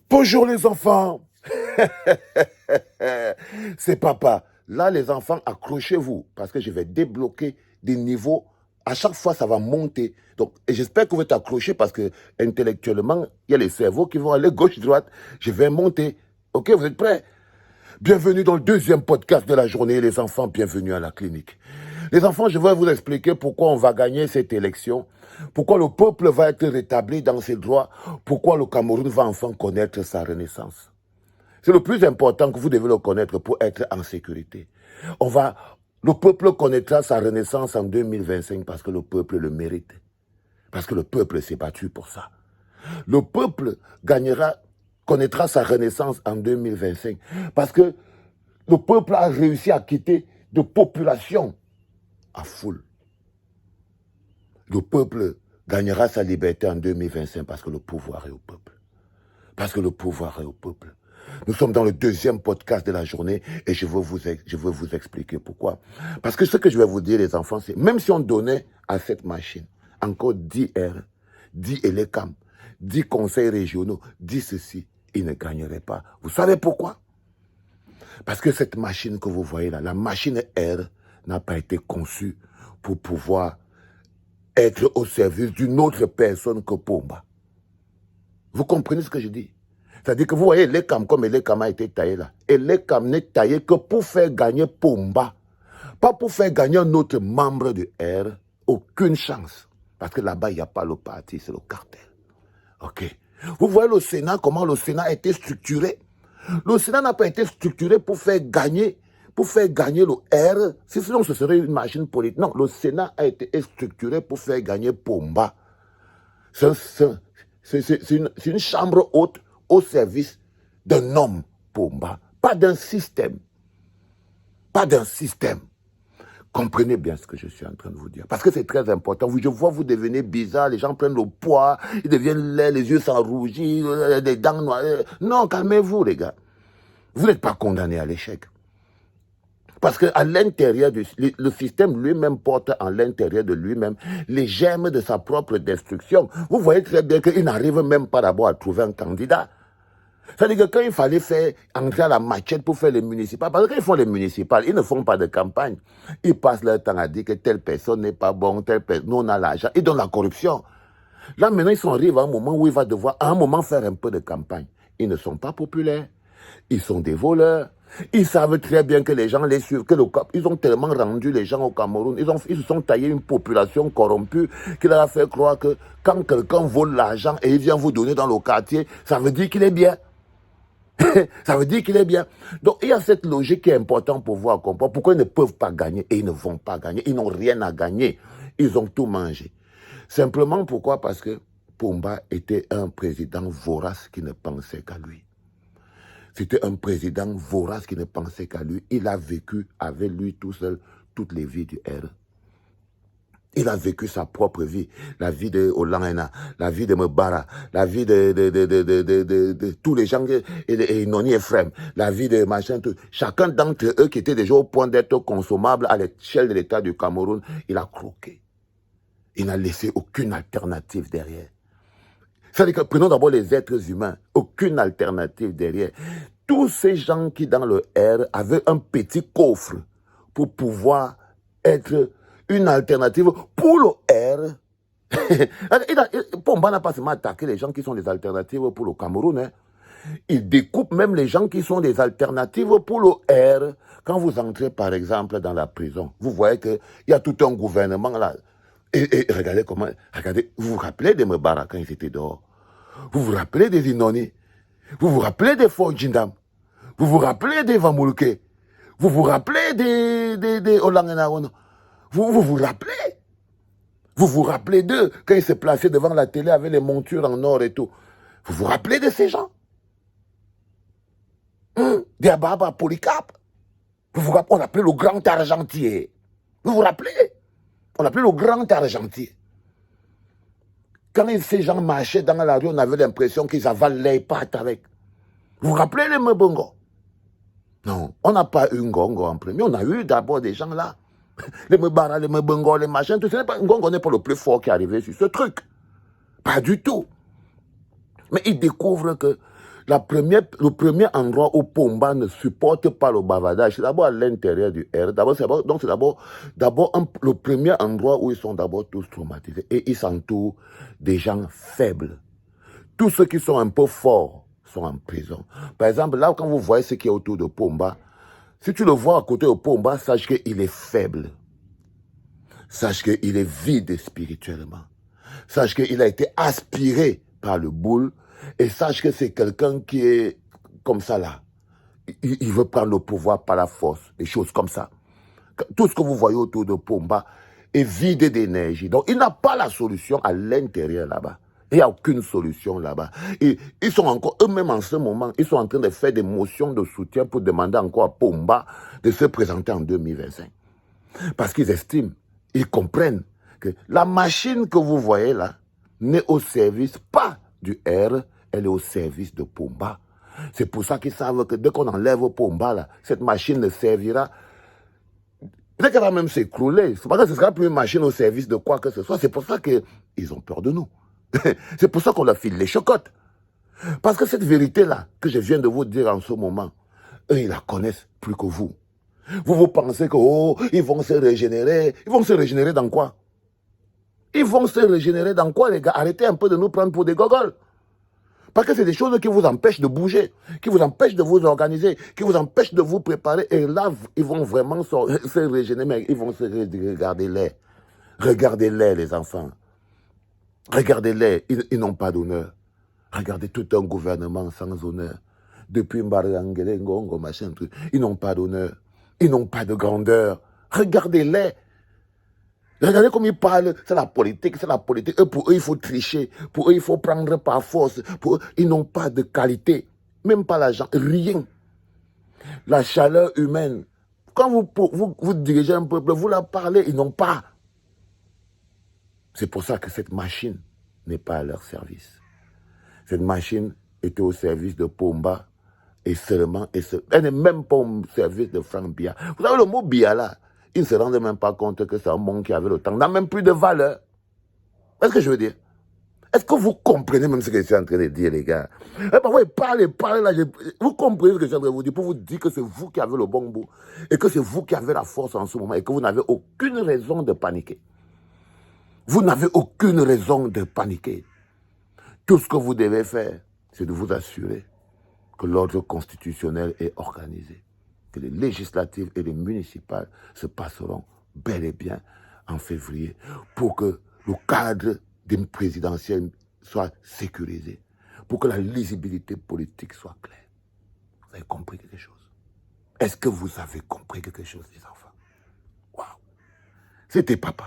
Bonjour les enfants. C'est papa. Là, les enfants, accrochez-vous parce que je vais débloquer des niveaux. À chaque fois, ça va monter. Donc, et j'espère que vous êtes accrochés parce que intellectuellement, il y a les cerveaux qui vont aller gauche-droite. Je vais monter. Ok, vous êtes prêts? Bienvenue dans le deuxième podcast de la journée, les enfants. Bienvenue à la clinique. Les enfants, je vais vous expliquer pourquoi on va gagner cette élection, pourquoi le peuple va être rétabli dans ses droits, pourquoi le Cameroun va enfin connaître sa renaissance. C'est le plus important que vous devez le connaître pour être en sécurité. Le peuple connaîtra sa renaissance en 2025 parce que le peuple le mérite. Parce que le peuple s'est battu pour ça. Le peuple connaîtra sa renaissance en 2025 parce que le peuple a réussi à quitter de populations à foule. Le peuple gagnera sa liberté en 2025 parce que le pouvoir est au peuple. Parce que le pouvoir est au peuple. Nous sommes dans le deuxième podcast de la journée et je veux vous expliquer pourquoi. Parce que ce que je vais vous dire, les enfants, c'est même si on donnait à cette machine encore 10 R, 10 ELECAM, 10 conseils régionaux, 10 ceci, il ne gagnerait pas. Vous savez pourquoi? Parce que cette machine que vous voyez là, la machine R, n'a pas été conçue pour pouvoir être au service d'une autre personne que Pomba. Vous comprenez ce que je dis? C'est-à-dire que vous voyez l'ELECAM comme l'ELECAM a été taillé là. Et l'ELECAM n'est taillé que pour faire gagner Pomba. Pas pour faire gagner un autre membre de R. Aucune chance. Parce que là-bas, il n'y a pas le parti, c'est le cartel. Ok. Vous voyez le Sénat, comment le Sénat a été structuré? Le Sénat n'a pas été structuré pour faire gagner le R. Sinon, ce serait une machine politique. Non, le Sénat a été structuré pour faire gagner Pomba. C'est une chambre haute au service d'un homme, Pomba. Pas d'un système. Pas d'un système. Comprenez bien ce que je suis en train de vous dire. Parce que c'est très important. Je vois, vous devenez bizarre, les gens prennent le poids, ils deviennent laids, les yeux s'enrougissent, les dents noires. Non, calmez-vous, les gars. Vous n'êtes pas condamnés à l'échec. Parce qu'à l'intérieur, le système lui-même porte en l'intérieur de lui-même les germes de sa propre destruction. Vous voyez très bien qu'il n'arrive même pas d'abord à trouver un candidat. C'est-à-dire que quand il fallait faire entrer à la machette pour faire les municipales, parce qu'ils font les municipales, ils ne font pas de campagne. Ils passent leur temps à dire que telle personne n'est pas bon, telle personne, nous on a l'argent. Ils donnent la corruption. Là maintenant, ils sont arrivés à un moment où il va devoir à un moment faire un peu de campagne. Ils ne sont pas populaires. Ils sont des voleurs. Ils savent très bien que les gens les suivent, ils ont tellement rendu les gens au Cameroun, ils se sont taillés une population corrompue qui leur a fait croire que quand quelqu'un vole l'argent et il vient vous donner dans le quartier, ça veut dire qu'il est bien. Ça veut dire qu'il est bien. Donc il y a cette logique qui est importante pour voir comprendre pourquoi ils ne peuvent pas gagner et ils ne vont pas gagner. Ils n'ont rien à gagner. Ils ont tout mangé. Simplement pourquoi? Parce que Pomba était un président vorace qui ne pensait qu'à lui. C'était un président vorace qui ne pensait qu'à lui. Il a vécu avec lui tout seul toutes les vies du R. Il a vécu sa propre vie, la vie de Olangena, la vie de Mbara, la vie de tous les gens, et Noni Ephraim, la vie de machin, tout. Chacun d'entre eux qui était déjà au point d'être consommable à l'échelle de l'État du Cameroun, il a croqué. Il n'a laissé aucune alternative derrière. C'est-à-dire que prenons d'abord les êtres humains, aucune alternative derrière. Tous ces gens qui dans le R avaient un petit coffre pour pouvoir être une alternative pour le R. Pomba n'a pas seulement attaqué les gens qui sont des alternatives pour le Cameroun. Hein. Il découpe même les gens qui sont des alternatives pour le R. Quand vous entrez par exemple dans la prison, vous voyez qu'il y a tout un gouvernement là. Et regardez comment, vous vous rappelez des Mbara quand ils étaient dehors. Vous vous rappelez des Inoni. Vous vous rappelez des Fort Jindam. Vous vous rappelez des Vamulke. Vous vous rappelez des Olangena. Vous vous rappelez. Vous vous rappelez d'eux quand ils se plaçaient devant la télé avec les montures en or et tout. Vous vous rappelez de ces gens? Des Ababa Polycarpe. Vous vous rappelez, on appelait le grand argentier. Vous vous rappelez? On appelait le grand argentier. Quand ces gens marchaient dans la rue, on avait l'impression qu'ils avalent les pattes avec. Vous vous rappelez les Mbongo? Non, on n'a pas eu Ngongo en premier. On a eu d'abord des gens là. Les Mbara, les Mbongo, les machins, tout ça. Ngongo n'est pas le plus fort qui est arrivé sur ce truc. Pas du tout. Mais ils découvrent que le premier endroit où Pomba ne supporte pas le bavardage, c'est d'abord à l'intérieur du R. Donc c'est d'abord le premier endroit où ils sont d'abord tous traumatisés. Et ils s'entourent des gens faibles. Tous ceux qui sont un peu forts sont en prison. Par exemple, là, quand vous voyez ce qui est autour de Pomba, si tu le vois à côté de Pomba, sache qu'il est faible. Sache qu'il est vide spirituellement. Sache qu'il a été aspiré par le boule. Et sache que c'est quelqu'un qui est comme ça là. Il veut prendre le pouvoir par la force. Des choses comme ça. Tout ce que vous voyez autour de Pomba est vide d'énergie. Donc il n'a pas la solution à l'intérieur là-bas. Il n'y a aucune solution là-bas. Et ils sont encore, eux-mêmes en ce moment, ils sont en train de faire des motions de soutien pour demander encore à Pomba de se présenter en 2025. Parce qu'ils estiment, ils comprennent que la machine que vous voyez là n'est au service pas du R, elle est au service de Pomba. C'est pour ça qu'ils savent que dès qu'on enlève Pomba là, cette machine ne servira. Peut-être qu'elle va même s'écrouler. C'est pas que ce sera plus une machine au service de quoi que ce soit. C'est pour ça qu'ils ont peur de nous. C'est pour ça qu'on leur file les chocottes. Parce que cette vérité-là que je viens de vous dire en ce moment, eux, ils la connaissent plus que vous. Vous pensez que, oh, ils vont se régénérer. Ils vont se régénérer dans quoi? Ils vont se régénérer dans quoi, les gars? Arrêtez un peu de nous prendre pour des gogoles. Parce que c'est des choses qui vous empêchent de bouger, qui vous empêchent de vous organiser, qui vous empêchent de vous préparer. Et là, ils vont vraiment se régénérer, mais ils vont se regarder-les. Regardez-les, les enfants. Regardez-les, ils n'ont pas d'honneur. Regardez tout un gouvernement sans honneur. Depuis Mbarangele, Ngongo, machin, truc. Ils n'ont pas d'honneur. Ils n'ont pas de grandeur. Regardez-les. Regardez comme ils parlent. C'est la politique, c'est la politique. Pour eux, il faut tricher. Pour eux, il faut prendre par force. Pour eux, ils n'ont pas de qualité. Même pas l'argent. Rien. La chaleur humaine. Quand vous dirigez un peuple, vous leur parlez, ils n'ont pas. C'est pour ça que cette machine n'est pas à leur service. Cette machine était au service de Pomba et seulement, elle n'est même pas au service de Franck Biya. Vous savez, le mot Biya là, ils ne se rendent même pas compte que c'est un monde qui avait le temps, n'a même plus de valeur. Est-ce que je veux dire? Est-ce que vous comprenez même ce que je suis en train de dire, les gars? Parfois, parlez là, vous comprenez ce que je suis en train de vous dire pour vous dire que c'est vous qui avez le bon bout et que c'est vous qui avez la force en ce moment et que vous n'avez aucune raison de paniquer. Vous n'avez aucune raison de paniquer. Tout ce que vous devez faire, c'est de vous assurer que l'ordre constitutionnel est organisé, que les législatives et les municipales se passeront bel et bien en février pour que le cadre d'une présidentielle soit sécurisé, pour que la lisibilité politique soit claire. Vous avez compris quelque chose? Est-ce que vous avez compris quelque chose, les enfants? Waouh! C'était papa.